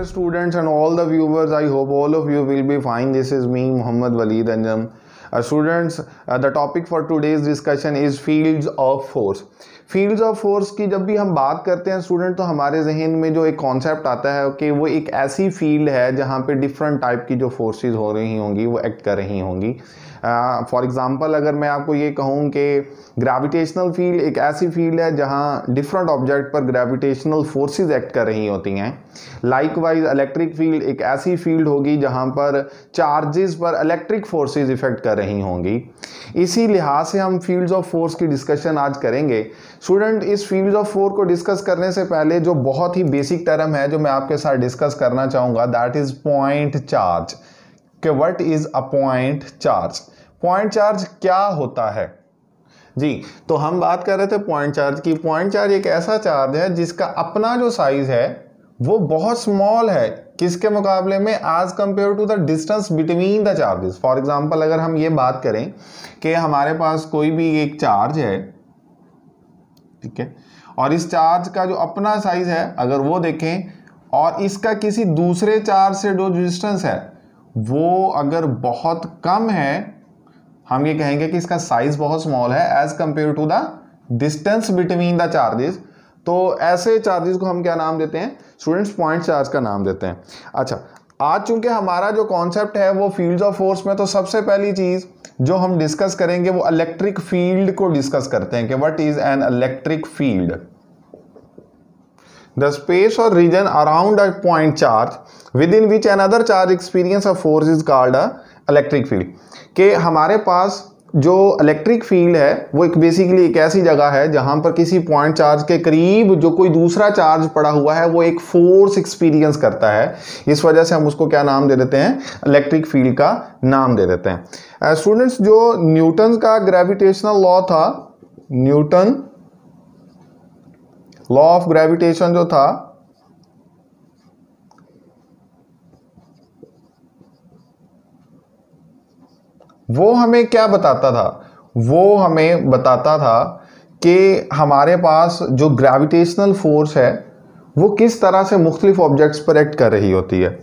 dear students and all the viewers, I hope all of you will be fine. This is me, Muhammad Waleed Anjam. Students, the topic for today's discussion is fields of force. Fields of force की जब भी हम बात करते हैं student, तो हमारे जहन में जो एक कॉन्सेप्ट आता है कि वो एक ऐसी फील्ड है जहाँ पे डिफरेंट टाइप की जो फोर्सेस हो रही होंगी वो एक्ट कर रही होंगी। फॉर एग्जांपल अगर मैं आपको ये कहूँ कि ग्रेविटेशनल फील्ड एक ऐसी फील्ड है जहाँ डिफरेंट ऑब्जेक्ट पर ग्रेविटेशनल फोर्सेस एक्ट कर रही होती हैं। लाइकवाइज इलेक्ट्रिक फील्ड एक ऐसी फील्ड होगी जहाँ पर चार्जेस पर इलेक्ट्रिक फोर्सेस इफेक्ट कर रही होंगी। इसी लिहाज से हम फील्ड्स ऑफ फोर्स की डिस्कशन आज करेंगे। स्टूडेंट, इस फील्ड्स ऑफ फोर्स को डिस्कस करने से पहले जो बहुत ही बेसिक टर्म है जो मैं आपके साथ डिस्कस करना चाहूँगा, दैट इज पॉइंट चार्ज। कि what is a point charge? Point charge क्या होता है जी? तो हम बात कर रहे थे पॉइंट चार्ज की। पॉइंट चार्ज एक ऐसा चार्ज है जिसका अपना जो साइज है वो बहुत स्मॉल है किसके मुकाबले में, as compared to the distance between the charges. For example अगर हम ये बात करें कि हमारे पास कोई भी एक चार्ज है, ठीक है, और इस चार्ज का जो अपना साइज है अगर वो देखें और इसका किसी दूसरे चार्ज से जो डिस्टेंस है वो अगर बहुत कम है, हम ये कहेंगे कि इसका साइज बहुत स्मॉल है as compared to the distance between the charges. तो ऐसे चार्जेस को हम क्या नाम देते हैं स्टूडेंट्स? पॉइंट चार्ज का नाम देते हैं। अच्छा, आज चूंकि हमारा जो कॉन्सेप्ट है वो फील्ड्स ऑफ फोर्स में, तो सबसे पहली चीज जो हम डिस्कस करेंगे वो इलेक्ट्रिक फील्ड को डिस्कस करते हैं कि what is an electric field. The space or region around a point charge within which another charge experience a force is called a electric field। कि हमारे पास जो इलेक्ट्रिक फील्ड है वो एक बेसिकली एक ऐसी जगह है जहां पर किसी पॉइंट चार्ज के करीब जो कोई दूसरा चार्ज पड़ा हुआ है वो एक फोर्स एक्सपीरियंस करता है। इस वजह से हम उसको क्या नाम दे देते हैं? इलेक्ट्रिक फील्ड का नाम दे देते हैं। स्टूडेंट्स, जो न्यूटन का ग्रेविटेशनल लॉ था, न्यूटन लॉ ऑफ ग्रेविटेशन जो था वो हमें क्या बताता था? वो हमें बताता था कि हमारे पास जो ग्रेविटेशनल फोर्स है वो किस तरह से मुख्तलिफ ऑब्जेक्ट्स पर एक्ट कर रही होती है।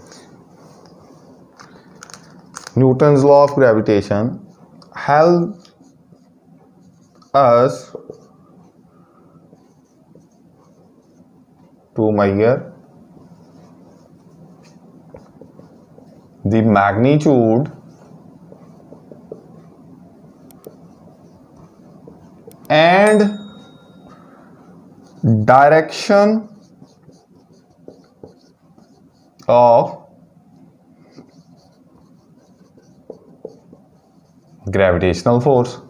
Newton's law of gravitation help us to measure the magnitude and direction of gravitational force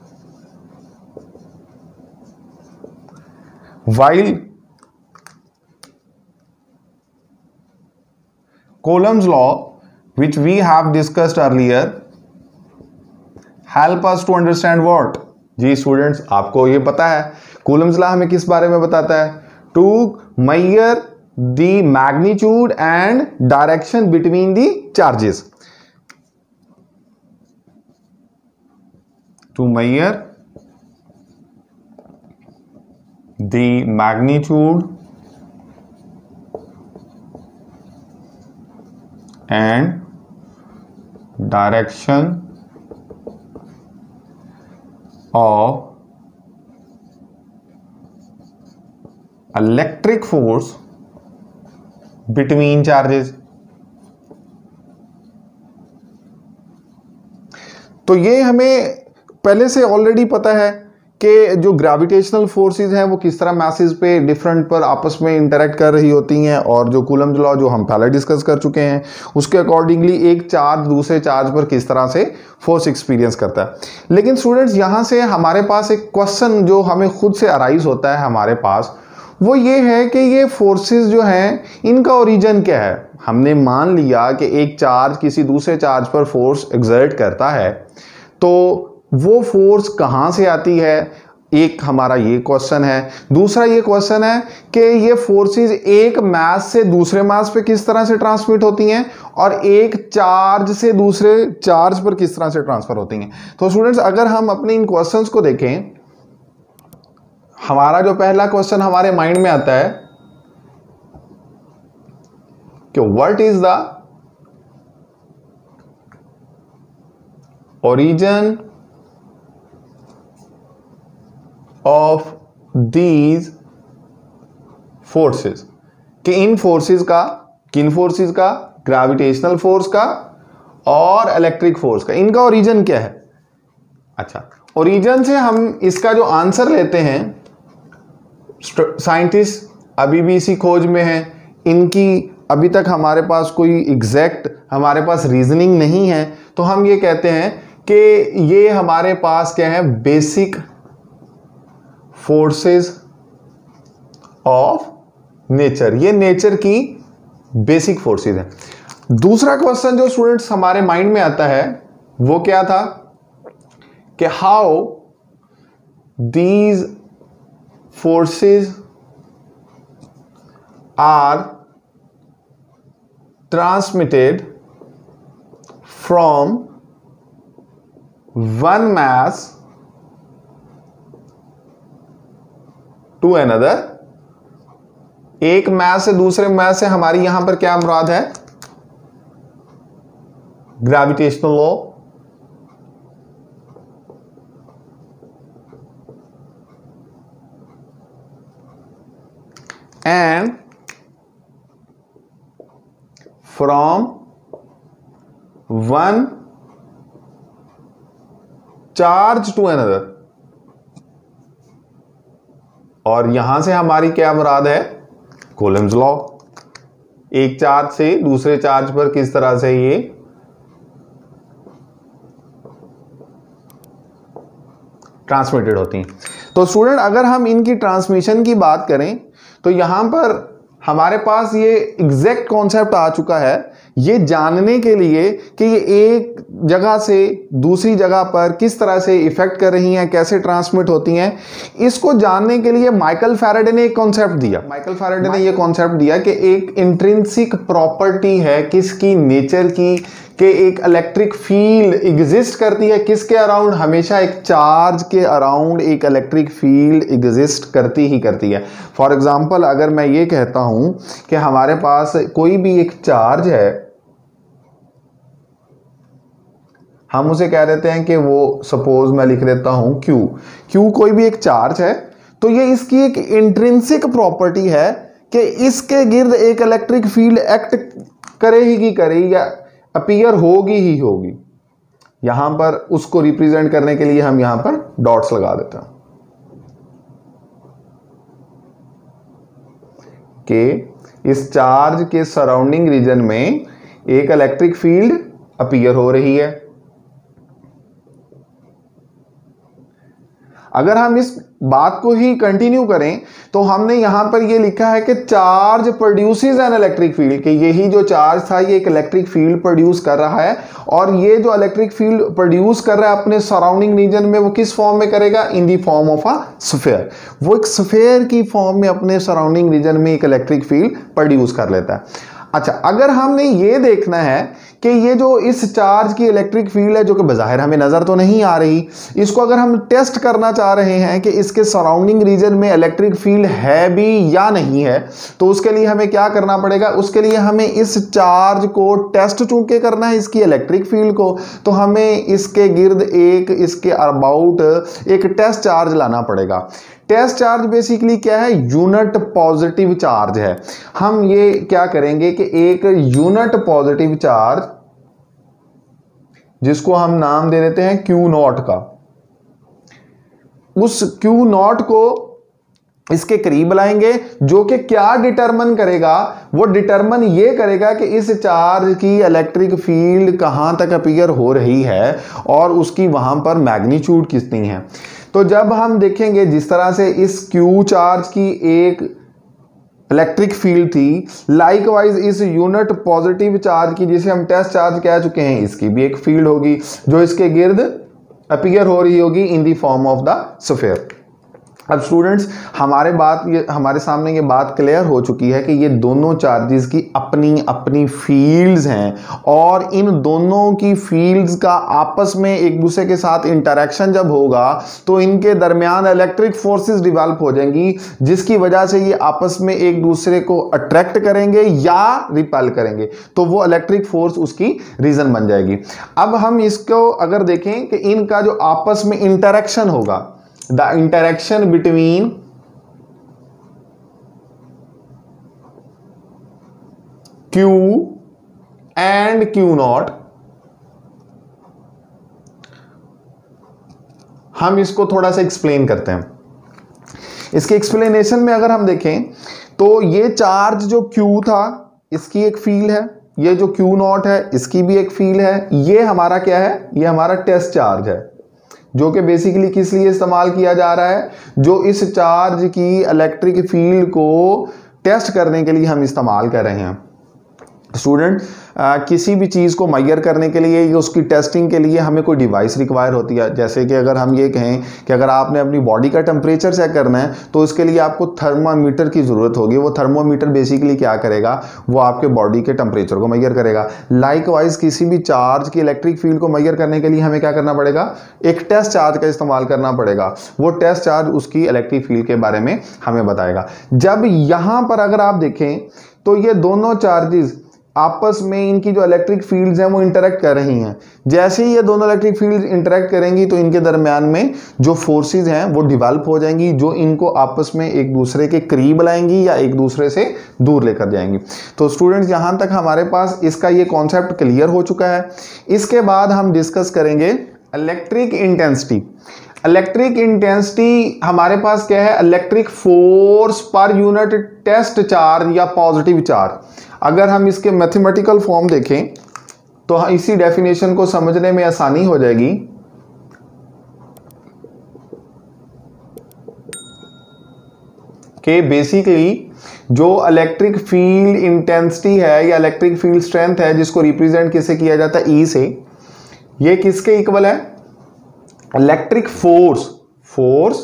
while Coulomb's law, which we have discussed earlier, help us to understand what? जी स्टूडेंट्स, आपको ये पता है Coulomb's law हमें किस बारे में बताता है? To measure the magnitude and direction between the charges. To measure the magnitude and direction of electric force between charges। तो ये हमें पहले से ऑलरेडी पता है कि जो ग्रेविटेशनल फोर्सेस हैं वो किस तरह मैसेज पे डिफरेंट पर आपस में इंटरेक्ट कर रही होती हैं, और जो कूलम्ब लॉ जो हम पहले डिस्कस कर चुके हैं उसके अकॉर्डिंगली एक चार्ज दूसरे चार्ज पर किस तरह से फोर्स एक्सपीरियंस करता है। लेकिन स्टूडेंट्स, यहाँ से हमारे पास एक क्वेश्चन जो हमें खुद से अराइज होता है हमारे पास, वो ये है कि ये फोर्सेस जो हैं इनका ओरिजिन क्या है। हमने मान लिया कि एक चार्ज किसी दूसरे चार्ज पर फोर्स एक्सर्ट करता है, तो वो फोर्स कहाँ से आती है, एक हमारा ये क्वेश्चन है। दूसरा ये क्वेश्चन है कि ये फोर्सेस एक मास से दूसरे मास पे किस तरह से ट्रांसमिट होती हैं और एक चार्ज से दूसरे चार्ज पर किस तरह से ट्रांसफर होती हैं। तो स्टूडेंट्स, अगर हम अपने इन क्वेश्चंस को देखें, हमारा जो पहला क्वेश्चन हमारे माइंड में आता है कि what is the origin of these forces, कि इन फोर्सेस का, किन फोर्सेस का, ग्रेविटेशनल फोर्स का और इलेक्ट्रिक फोर्स का, इनका ओरिजिन क्या है। अच्छा, ओरिजिन से हम इसका जो आंसर लेते हैं, साइंटिस्ट अभी भी इसी खोज में हैं, इनकी अभी तक हमारे पास कोई एग्जैक्ट हमारे पास रीजनिंग नहीं है, तो हम ये कहते हैं कि ये हमारे पास क्या है, बेसिक फोर्सेस ऑफ नेचर, ये नेचर की बेसिक फोर्सेस है। दूसरा क्वेश्चन जो स्टूडेंट्स हमारे माइंड में आता है वो क्या था कि how these forces are transmitted from one mass to another. एक मैस से दूसरे मैस से हमारी यहां पर क्या मुराद है, gravitational law, and from one charge to another, और यहां से हमारी क्या मुराद है, कूलम्स लॉ, एक चार्ज से दूसरे चार्ज पर किस तरह से ये ट्रांसमिटेड होती हैं। तो स्टूडेंट अगर हम इनकी ट्रांसमिशन की बात करें तो यहां पर हमारे पास ये एग्जैक्ट कॉन्सेप्ट आ चुका है, ये जानने के लिए कि ये एक जगह से दूसरी जगह पर किस तरह से इफेक्ट कर रही हैं, कैसे ट्रांसमिट होती हैं, इसको जानने के लिए माइकल फैराडे ने एक कॉन्सेप्ट दिया। माइकल फैराडे ने ये कॉन्सेप्ट दिया कि एक इंट्रिंसिक प्रॉपर्टी है किसकी, नेचर की, कि एक इलेक्ट्रिक फील्ड एग्जिस्ट करती है किसके अराउंड, हमेशा एक चार्ज के अराउंड एक इलेक्ट्रिक फील्ड एग्जिस्ट करती ही करती है। फॉर एग्जांपल अगर मैं ये कहता हूं कि हमारे पास कोई भी एक चार्ज है, हम उसे कह देते हैं कि वो, सपोज मैं लिख देता हूं क्यू कोई भी एक चार्ज है, तो ये इसकी एक इंट्रिंसिक प्रॉपर्टी है कि इसके गिर्द एक इलेक्ट्रिक फील्ड एक्ट करेगी ही करेगी या अपीयर होगी ही होगी। यहां पर उसको रिप्रेजेंट करने के लिए हम यहां पर डॉट्स लगा देते हैं कि इस चार्ज के सराउंडिंग रीजन में एक इलेक्ट्रिक फील्ड अपीयर हो रही है। अगर हम इस बात को ही कंटिन्यू करें तो हमने यहां पर ये लिखा है कि charge produces an electric field, कि यही जो चार्ज था ये एक इलेक्ट्रिक फील्ड प्रोड्यूस कर रहा है, और ये जो इलेक्ट्रिक फील्ड प्रोड्यूस कर रहा है अपने सराउंडिंग रीजन में वो किस फॉर्म में करेगा, in the form of a sphere. वो एक स्फीयर की फॉर्म में अपने सराउंडिंग रीजन में एक इलेक्ट्रिक फील्ड प्रोड्यूस कर लेता है। अच्छा, अगर हमने ये देखना है कि ये जो इस चार्ज की इलेक्ट्रिक फील्ड है जो कि बज़ाहिर हमें नज़र तो नहीं आ रही, इसको अगर हम टेस्ट करना चाह रहे हैं कि इसके सराउंडिंग रीजन में इलेक्ट्रिक फील्ड है भी या नहीं है, तो उसके लिए हमें क्या करना पड़ेगा, उसके लिए हमें इस चार्ज को टेस्ट चूंकि करना है इसकी इलेक्ट्रिक फील्ड को, तो हमें इसके गिर्द एक, इसके अबाउट एक टेस्ट चार्ज लाना पड़ेगा। टेस्ट चार्ज बेसिकली क्या है, यूनिट पॉजिटिव चार्ज है। हम ये क्या करेंगे कि एक यूनिट पॉजिटिव चार्ज जिसको हम नाम दे देते हैं क्यू नॉट का, उस क्यू नॉट को इसके करीब लाएंगे, जो कि क्या डिटरमिन करेगा, वो डिटरमिन ये करेगा कि इस चार्ज की इलेक्ट्रिक फील्ड कहां तक अपीयर हो रही है और उसकी वहां पर मैग्नीट्यूड कितनी है। तो जब हम देखेंगे जिस तरह से इस क्यू चार्ज की एक इलेक्ट्रिक फील्ड थी, लाइकवाइज इस यूनिट पॉजिटिव चार्ज की जिसे हम टेस्ट चार्ज कह चुके हैं, इसकी भी एक फील्ड होगी जो इसके गिर्द अपीयर हो रही होगी in the form of the sphere. अब स्टूडेंट्स हमारे सामने ये बात क्लियर हो चुकी है कि ये दोनों चार्जेस की अपनी अपनी फील्ड्स हैं और इन दोनों की फील्ड्स का आपस में एक दूसरे के साथ इंटरेक्शन जब होगा तो इनके दरमियान इलेक्ट्रिक फोर्सेस डेवलप हो जाएंगी, जिसकी वजह से ये आपस में एक दूसरे को अट्रैक्ट करेंगे या रिपेल करेंगे, तो वो इलेक्ट्रिक फोर्स उसकी रीजन बन जाएगी। अब हम इसको अगर देखें कि इनका जो आपस में इंटरेक्शन होगा, the interaction between Q and Q naught, हम इसको थोड़ा सा एक्सप्लेन करते हैं। इसके एक्सप्लेनेशन में अगर हम देखें तो ये चार्ज जो Q था इसकी एक फील्ड है, ये जो Q नॉट है इसकी भी एक फील्ड है, ये हमारा क्या है, ये हमारा टेस्ट चार्ज है जो कि बेसिकली किस लिए इस्तेमाल किया जा रहा है, जो इस चार्ज की इलेक्ट्रिक फील्ड को टेस्ट करने के लिए हम इस्तेमाल कर रहे हैं। स्टूडेंट किसी भी चीज़ को मेजर करने के लिए या उसकी टेस्टिंग के लिए हमें कोई डिवाइस रिक्वायर होती है। जैसे कि अगर हम ये कहें कि अगर आपने अपनी बॉडी का टेम्परेचर चेक करना है तो इसके लिए आपको थर्मामीटर की ज़रूरत होगी। वो थर्मोमीटर बेसिकली क्या करेगा, वो आपके बॉडी के टेम्परेचर को मेजर करेगा। लाइकवाइज किसी भी चार्ज की इलेक्ट्रिक फील्ड को मेजर करने के लिए हमें क्या करना पड़ेगा, एक टेस्ट चार्ज का इस्तेमाल करना पड़ेगा। वो टेस्ट चार्ज उसकी इलेक्ट्रिक फील्ड के बारे में हमें बताएगा। जब यहाँ पर अगर आप देखें तो ये दोनों चार्जेस आपस में इनकी जो इलेक्ट्रिक फील्ड्स हैं वो इंटरेक्ट कर रही हैं। जैसे ही ये दोनों इलेक्ट्रिक फील्ड्स इंटरेक्ट करेंगी तो इनके दरमियान में जो फोर्सेस हैं वो डिवेल्प हो जाएंगी, जो इनको आपस में एक दूसरे के करीब लाएंगी या एक दूसरे से दूर लेकर जाएंगी। तो स्टूडेंट्स यहाँ तक हमारे पास इसका ये कॉन्सेप्ट क्लियर हो चुका है। इसके बाद हम डिस्कस करेंगे इलेक्ट्रिक इंटेंसिटी। इलेक्ट्रिक इंटेंसिटी हमारे पास क्या है, electric force per unit test charge या पॉजिटिव चार्ज। अगर हम इसके मैथमेटिकल फॉर्म देखें तो इसी डेफिनेशन को समझने में आसानी हो जाएगी। कि बेसिकली जो इलेक्ट्रिक फील्ड इंटेंसिटी है या इलेक्ट्रिक फील्ड स्ट्रेंथ है, जिसको रिप्रेजेंट किससे किया जाता है, ई से, ये किसके इक्वल है, electric force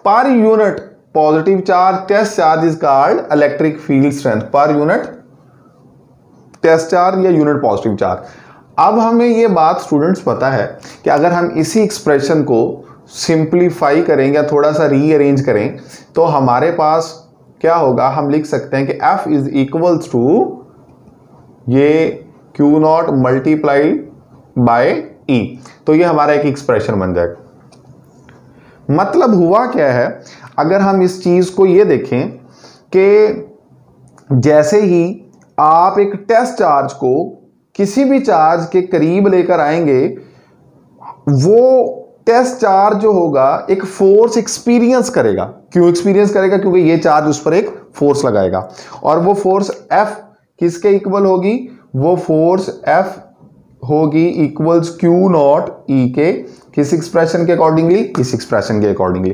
per unit positive charge test charge is called electric field strength per unit test charge या यूनिट पॉजिटिव चार्ज। अब हमें ये बात स्टूडेंट्स पता है कि अगर हम इसी एक्सप्रेशन को सिंप्लीफाई करें या थोड़ा सा रीअरेंज करें तो हमारे पास क्या होगा, हम लिख सकते हैं कि F इज इक्वल्स टू ये Q not multiplied by E। तो ये हमारा एक एक्सप्रेशन बन जाएगा। मतलब हुआ क्या है, अगर हम इस चीज को ये देखें कि जैसे ही आप एक टेस्ट चार्ज को किसी भी चार्ज के करीब लेकर आएंगे, वो टेस्ट चार्ज जो होगा एक फोर्स एक्सपीरियंस करेगा। क्यों एक्सपीरियंस करेगा, क्योंकि ये चार्ज उस पर एक फोर्स लगाएगा और वो फोर्स F किसके इक्वल होगी, वो फोर्स F होगी इक्वल्स Q नॉट E के, किस एक्सप्रेशन के अकॉर्डिंगली, इस एक्सप्रेशन के अकॉर्डिंगली।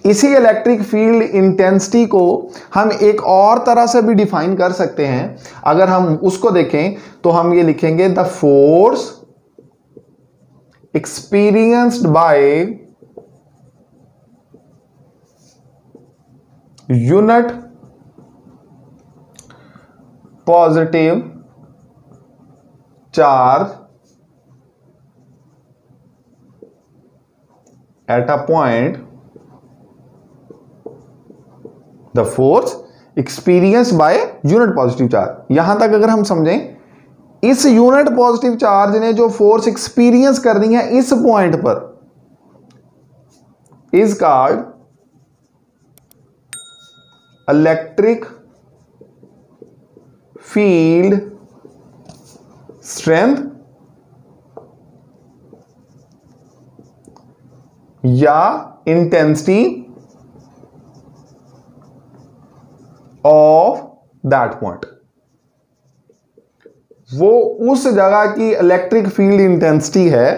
इसी इलेक्ट्रिक फील्ड इंटेंसिटी को हम एक और तरह से भी डिफाइन कर सकते हैं। अगर हम उसको देखें तो हम ये लिखेंगे the force experienced by unit positive charge at a point, the force experienced by unit positive charge। यहां तक अगर हम समझें, इस यूनिट पॉजिटिव चार्ज ने जो फोर्स एक्सपीरियंस करनी है इस पॉइंट पर is called electric field strength या इंटेंसिटी ऑफ दैट पॉइंट। वो उस जगह की इलेक्ट्रिक फील्ड इंटेंसिटी है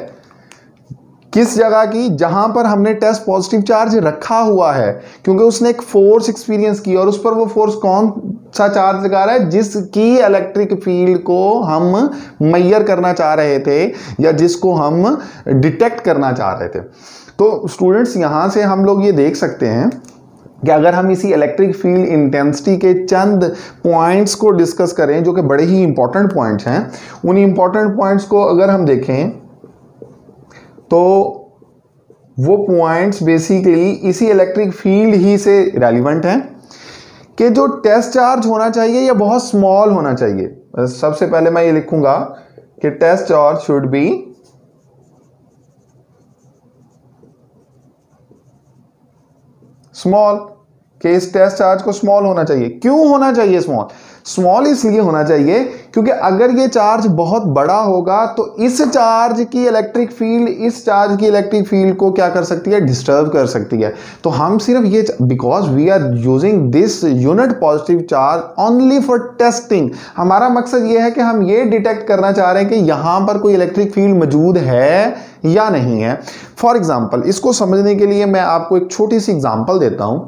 किस जगह की? जहां पर हमने टेस्ट पॉजिटिव चार्ज रखा हुआ है, क्योंकि उसने एक फोर्स एक्सपीरियंस की और उस पर वो फोर्स कौन सा चार्ज लगा रहा है? जिसकी इलेक्ट्रिक फील्ड को हम मेजर करना चाह रहे थे या जिसको हम डिटेक्ट करना चाह रहे थे। तो स्टूडेंट्स यहां से हम लोग ये देख सकते हैं कि अगर हम इसी इलेक्ट्रिक फील्ड इंटेंसिटी के चंद पॉइंट्स को डिस्कस करें जो कि बड़े ही इंपॉर्टेंट पॉइंट्स हैं, उन इंपॉर्टेंट पॉइंट्स को अगर हम देखें तो वो पॉइंट्स बेसिकली इसी इलेक्ट्रिक फील्ड ही से रेलिवेंट हैं कि जो टेस्ट चार्ज होना चाहिए या बहुत स्मॉल होना चाहिए। सबसे पहले मैं ये लिखूंगा कि test charge should be small, कि इस टेस्ट चार्ज को स्मॉल होना चाहिए। क्यों होना चाहिए स्मॉल? स्मॉल इसलिए होना चाहिए क्योंकि अगर ये चार्ज बहुत बड़ा होगा तो इस चार्ज की इलेक्ट्रिक फील्ड इस चार्ज की इलेक्ट्रिक फील्ड को क्या कर सकती है? डिस्टर्ब कर सकती है। तो हम सिर्फ ये, because we are using this unit positive charge only for testing, हमारा मकसद ये है कि हम ये डिटेक्ट करना चाह रहे हैं कि यहां पर कोई इलेक्ट्रिक फील्ड मौजूद है या नहीं है। फॉर एग्जाम्पल, इसको समझने के लिए मैं आपको एक छोटी सी एग्जाम्पल देता हूं।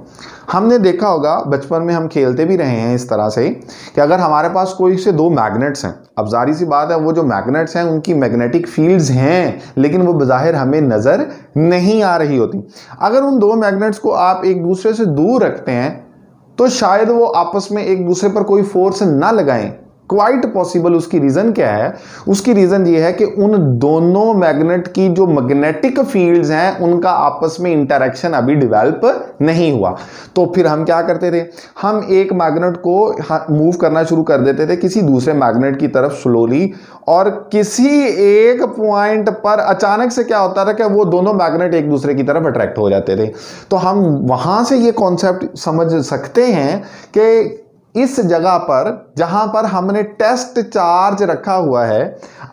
हमने देखा होगा, बचपन में हम खेलते भी रहे हैं इस तरह से कि अगर हमारे पास कोई से दो मैग्नेट्स हैं, अब जारी सी बात है वो जो मैग्नेट्स हैं उनकी मैग्नेटिक फील्ड्स हैं लेकिन वो बज़ाहिर हमें नज़र नहीं आ रही होती। अगर उन दो मैग्नेट्स को आप एक दूसरे से दूर रखते हैं तो शायद वो आपस में एक दूसरे पर कोई फोर्स ना लगाएं। Quite possible. उसकी रीजन क्या है? उसकी रीजन ये है कि उन दोनों मैग्नेट की जो मैग्नेटिक फील्ड्स हैं उनका आपस में इंटरेक्शन अभी डेवलप नहीं हुआ। तो फिर हम क्या करते थे? हम एक मैग्नेट को मूव करना शुरू कर देते थे किसी दूसरे मैग्नेट की तरफ स्लोली, और किसी एक पॉइंट पर अचानक से क्या होता था कि वो दोनों मैग्नेट एक दूसरे की तरफ अट्रैक्ट हो जाते थे। तो हम वहां से ये कॉन्सेप्ट समझ सकते हैं कि इस जगह पर जहां पर हमने टेस्ट चार्ज रखा हुआ है,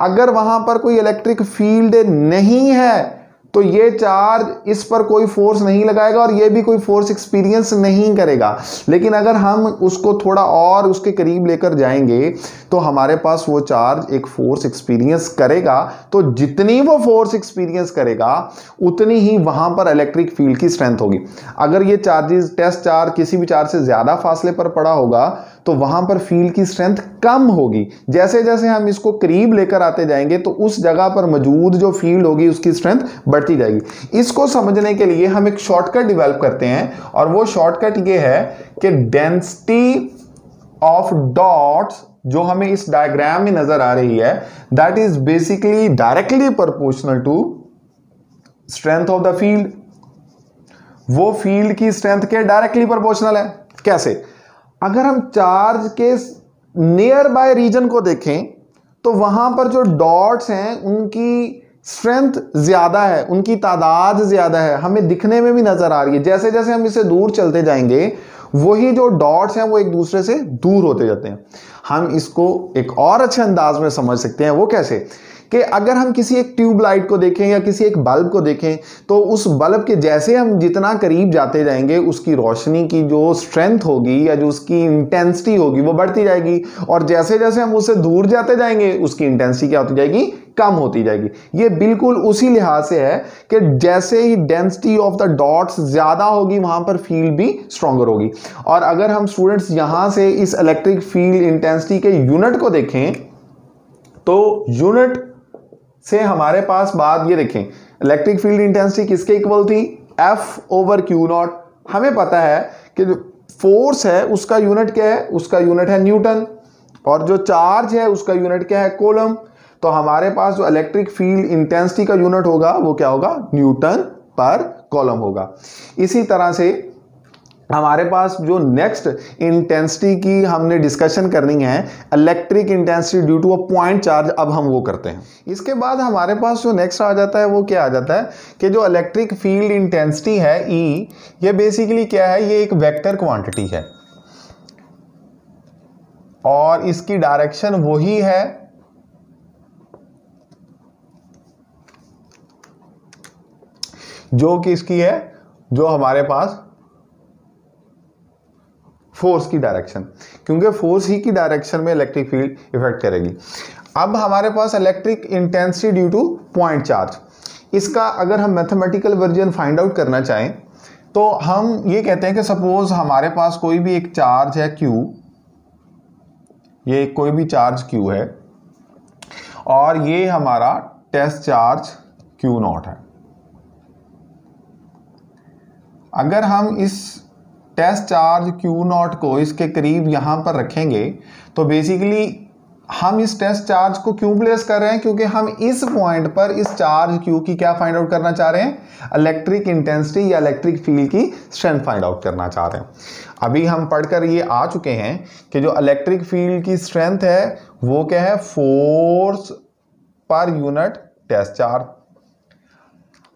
अगर वहां पर कोई इलेक्ट्रिक फील्ड नहीं है तो ये चार्ज इस पर कोई फोर्स नहीं लगाएगा और ये भी कोई फोर्स एक्सपीरियंस नहीं करेगा। लेकिन अगर हम उसको थोड़ा और उसके करीब लेकर जाएंगे तो हमारे पास वो चार्ज एक फोर्स एक्सपीरियंस करेगा। तो जितनी वो फोर्स एक्सपीरियंस करेगा उतनी ही वहां पर इलेक्ट्रिक फील्ड की स्ट्रेंथ होगी। अगर ये चार्जेस टेस्ट चार्ज किसी भी चार्ज से ज्यादा फासले पर पड़ा होगा तो वहां पर फील्ड की स्ट्रेंथ कम होगी। जैसे जैसे हम इसको करीब लेकर आते जाएंगे तो उस जगह पर मौजूद जो फील्ड होगी उसकी स्ट्रेंथ बढ़ती जाएगी। इसको समझने के लिए हम एक शॉर्टकट डेवलप करते हैं और वो शॉर्टकट ये है कि डेंसिटी ऑफ डॉट्स जो हमें इस डायग्राम में नजर आ रही है, that is basically directly proportional to strength of the field. वो फील्ड की स्ट्रेंथ के डायरेक्टली प्रोपोर्शनल है। कैसे? अगर हम चार्ज के नियर बाय रीजन को देखें तो वहां पर जो डॉट्स हैं उनकी स्ट्रेंथ ज्यादा है, उनकी तादाद ज्यादा है, हमें दिखने में भी नजर आ रही है। जैसे जैसे हम इससे दूर चलते जाएंगे वही जो डॉट्स हैं वो एक दूसरे से दूर होते जाते हैं। हम इसको एक और अच्छे अंदाज में समझ सकते हैं। वो कैसे? कि अगर हम किसी एक ट्यूबलाइट को देखें या किसी एक बल्ब को देखें तो उस बल्ब के जैसे हम जितना करीब जाते जाएंगे उसकी रोशनी की जो स्ट्रेंथ होगी या जो उसकी इंटेंसिटी होगी वो बढ़ती जाएगी, और जैसे जैसे हम उससे दूर जाते जाएंगे उसकी इंटेंसिटी क्या होती जाएगी? कम होती जाएगी। ये बिल्कुल उसी लिहाज से है कि जैसे ही डेंसिटी ऑफ द डॉट्स ज्यादा होगी वहां पर फील्ड भी स्ट्रॉन्गर होगी। और अगर हम स्टूडेंट्स यहां से इस इलेक्ट्रिक फील्ड इंटेंसिटी के यूनिट को देखें तो यूनिट से हमारे पास बात ये देखें, इलेक्ट्रिक फील्ड इंटेंसिटी किसके इक्वल थी? F/Q0। हमें पता है कि जो फोर्स है उसका यूनिट क्या है? उसका यूनिट है न्यूटन, और जो चार्ज है उसका यूनिट क्या है? कूलम। तो हमारे पास जो इलेक्ट्रिक फील्ड इंटेंसिटी का यूनिट होगा वो क्या होगा? न्यूटन पर कूलम होगा। इसी तरह से हमारे पास जो नेक्स्ट इंटेंसिटी की हमने डिस्कशन करनी है, electric intensity due to a point charge, अब हम वो करते हैं। इसके बाद हमारे पास जो नेक्स्ट आ जाता है वो क्या आ जाता है कि जो इलेक्ट्रिक फील्ड इंटेंसिटी है E, ये बेसिकली क्या है? ये एक वेक्टर क्वांटिटी है और इसकी डायरेक्शन वही है जो किसकी है? जो हमारे पास फोर्स की डायरेक्शन, क्योंकि फोर्स ही की डायरेक्शन में इलेक्ट्रिक फील्ड इफेक्ट करेगी। अब हमारे पास electric intensity due to point charge, इसका अगर हम मैथमेटिकल वर्जन फाइंड आउट करना चाहें तो हम ये कहते हैं कि सपोज हमारे पास कोई भी एक चार्ज है Q, ये कोई भी चार्ज Q है और ये हमारा टेस्ट चार्ज Q0 है। अगर हम इस टेस्ट चार्ज Q0 को इसके करीब यहां पर रखेंगे तो बेसिकली हम इस टेस्ट चार्ज को क्यों प्लेस कर रहे हैं, क्योंकि हम इस पॉइंट पर इस चार्ज Q की क्या फाइंड आउट करना चाह रहे हैं, इलेक्ट्रिक इंटेंसिटी या इलेक्ट्रिक फील्ड की स्ट्रेंथ फाइंड आउट करना चाह रहे हैं। अभी हम पढ़कर ये आ चुके हैं कि जो इलेक्ट्रिक फील्ड की स्ट्रेंथ है वो क्या है, force per unit test charge.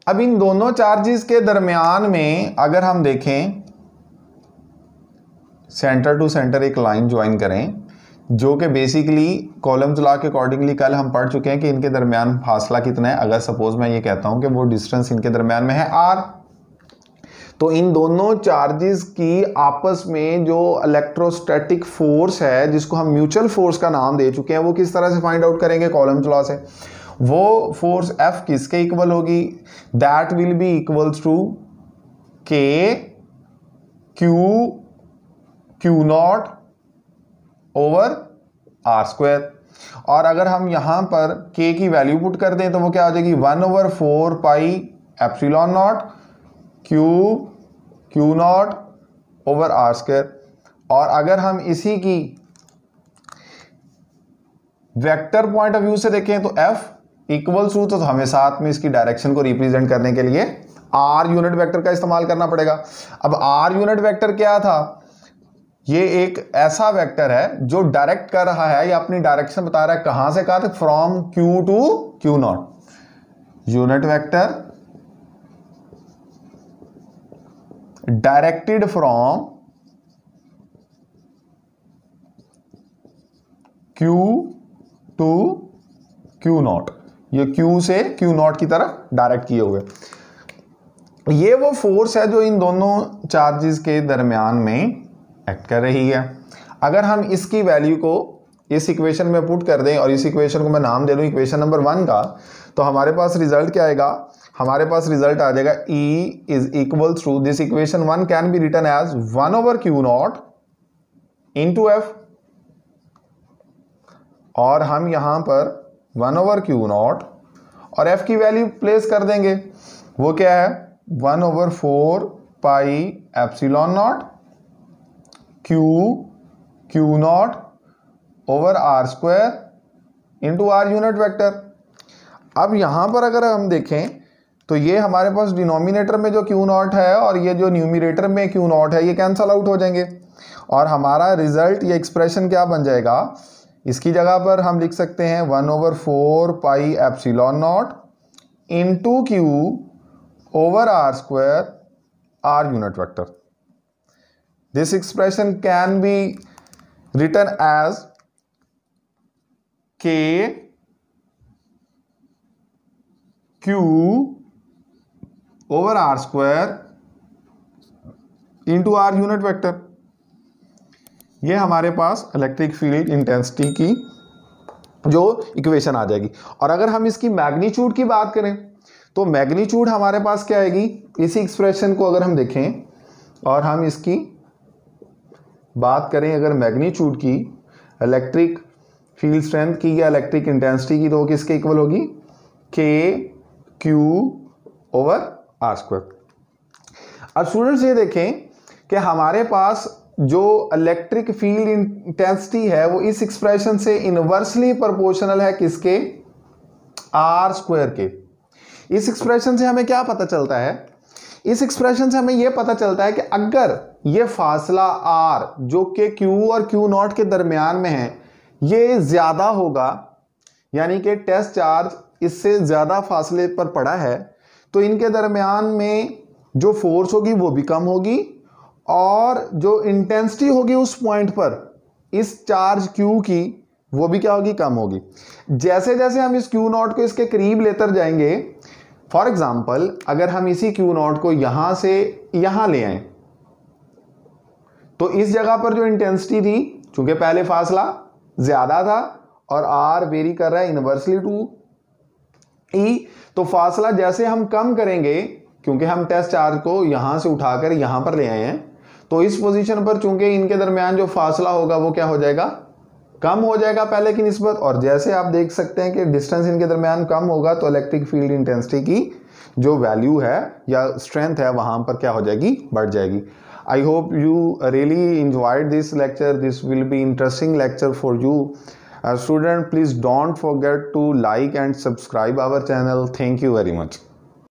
अब इन दोनों चार्जेस के दरमियान में अगर हम देखें, सेंटर टू सेंटर एक लाइन ज्वाइन करें, जो कि बेसिकली कॉलम्स लॉ के अकॉर्डिंगली कल हम पढ़ चुके हैं कि इनके दरमियान फासला कितना है। अगर सपोज मैं ये कहता हूं कि वो डिस्टेंस इनके दरमियान में है r, तो इन दोनों चार्जेस की आपस में जो इलेक्ट्रोस्टैटिक फोर्स है, जिसको हम म्यूचुअल फोर्स का नाम दे चुके हैं, वो किस तरह से फाइंड आउट करेंगे कॉलम्स लॉ से। वो फोर्स F किसके इक्वल होगी, that will be equals to K Q0 over R square. और अगर हम यहां पर K की वैल्यू पुट कर दें तो वो क्या हो जाएगी, 1/4 pi epsilon not Q0 over R square. और अगर हम इसी की वेक्टर पॉइंट ऑफ व्यू से देखें तो F इक्वल्स टू, तो हमें साथ में इसकी डायरेक्शन को रिप्रेजेंट करने के लिए R यूनिट वेक्टर का इस्तेमाल करना पड़ेगा। अब R यूनिट वेक्टर क्या था, ये एक ऐसा वेक्टर है जो डायरेक्ट कर रहा है या अपनी डायरेक्शन बता रहा है, कहां से कहां तक, from Q to Q0। Unit vector directed from Q to Q0, ये Q से Q0 की तरफ डायरेक्ट किए हुए। ये वो फोर्स है जो इन दोनों चार्जेस के दरमियान में एक्ट कर रही है। अगर हम इसकी वैल्यू को इस इक्वेशन में पुट कर दें और इस इक्वेशन को मैं नाम दे दूं इक्वेशन नंबर 1 का, तो हमारे पास रिजल्ट क्या आएगा, हमारे पास रिजल्ट आ जाएगा E is equals to, this equation 1 can be written as 1/Q0 into F। और हम यहां पर 1/Q0 और F की वैल्यू प्लेस कर देंगे, वो क्या है, 1/4 pi epsilon not Q0 over R square into R unit vector. अब यहां पर अगर हम देखें तो ये हमारे पास डिनोमिनेटर में जो Q0 है और ये जो न्यूमरेटर में Q0 है, ये कैंसल आउट हो जाएंगे और हमारा रिजल्ट या एक्सप्रेशन क्या बन जाएगा, इसकी जगह पर हम लिख सकते हैं 1/4 pi epsilon not into Q over R square R unit vector. This expression can be written as K Q over R square into R unit vector. ये हमारे पास इलेक्ट्रिक फील्ड इंटेंसिटी की जो इक्वेशन आ जाएगी। और अगर हम इसकी मैग्नीट्यूड की बात करें तो मैग्नीट्यूड हमारे पास क्या आएगी, इसी एक्सप्रेशन को अगर हम देखें और हम इसकी बात करें अगर मैग्नीट्यूड की, इलेक्ट्रिक फील्ड स्ट्रेंथ की या इलेक्ट्रिक इंटेंसिटी की, तो वो किसके इक्वल होगी, K Q over R square. अब स्टूडेंट्स ये देखें कि हमारे पास जो इलेक्ट्रिक फील्ड इंटेंसिटी है वो इस एक्सप्रेशन से इनवर्सली प्रोपोर्शनल है किसके, R स्क्वायर के। इस एक्सप्रेशन से हमें क्या पता चलता है, इस एक्सप्रेशन से हमें यह पता चलता है कि अगर ये फासला R जो कि Q और Q0 के दरमियान में है ये ज्यादा होगा, यानी कि टेस्ट चार्ज इससे ज्यादा फासले पर पड़ा है, तो इनके दरमियान में जो फोर्स होगी वो भी कम होगी और जो इंटेंसिटी होगी उस पॉइंट पर इस चार्ज Q की वो भी क्या होगी, कम होगी। जैसे जैसे हम इस Q0 को इसके करीब लेकर जाएंगे, फॉर एग्जाम्पल अगर हम इसी Q0 को यहां से यहां ले आए तो इस जगह पर जो इंटेंसिटी थी, चूंकि पहले फासला ज्यादा था और R वेरी कर रहा है इनवर्सली टू ई, तो फासला जैसे हम कम करेंगे, क्योंकि हम टेस्ट चार्ज को यहां से उठाकर यहां पर ले आए हैं, तो इस पोजीशन पर चूंकि इनके दरमियान जो फासला होगा वो क्या हो जाएगा, कम हो जाएगा पहले की निस्बत। और जैसे आप देख सकते हैं कि डिस्टेंस इनके दरमियान कम होगा तो इलेक्ट्रिक फील्ड इंटेंसिटी की जो वैल्यू है या स्ट्रेंथ है वहां पर क्या हो जाएगी, बढ़ जाएगी। I hope you really enjoyed this lecture. This will be interesting lecture for you. Student, please don't forget to like and subscribe our channel. Thank you very much.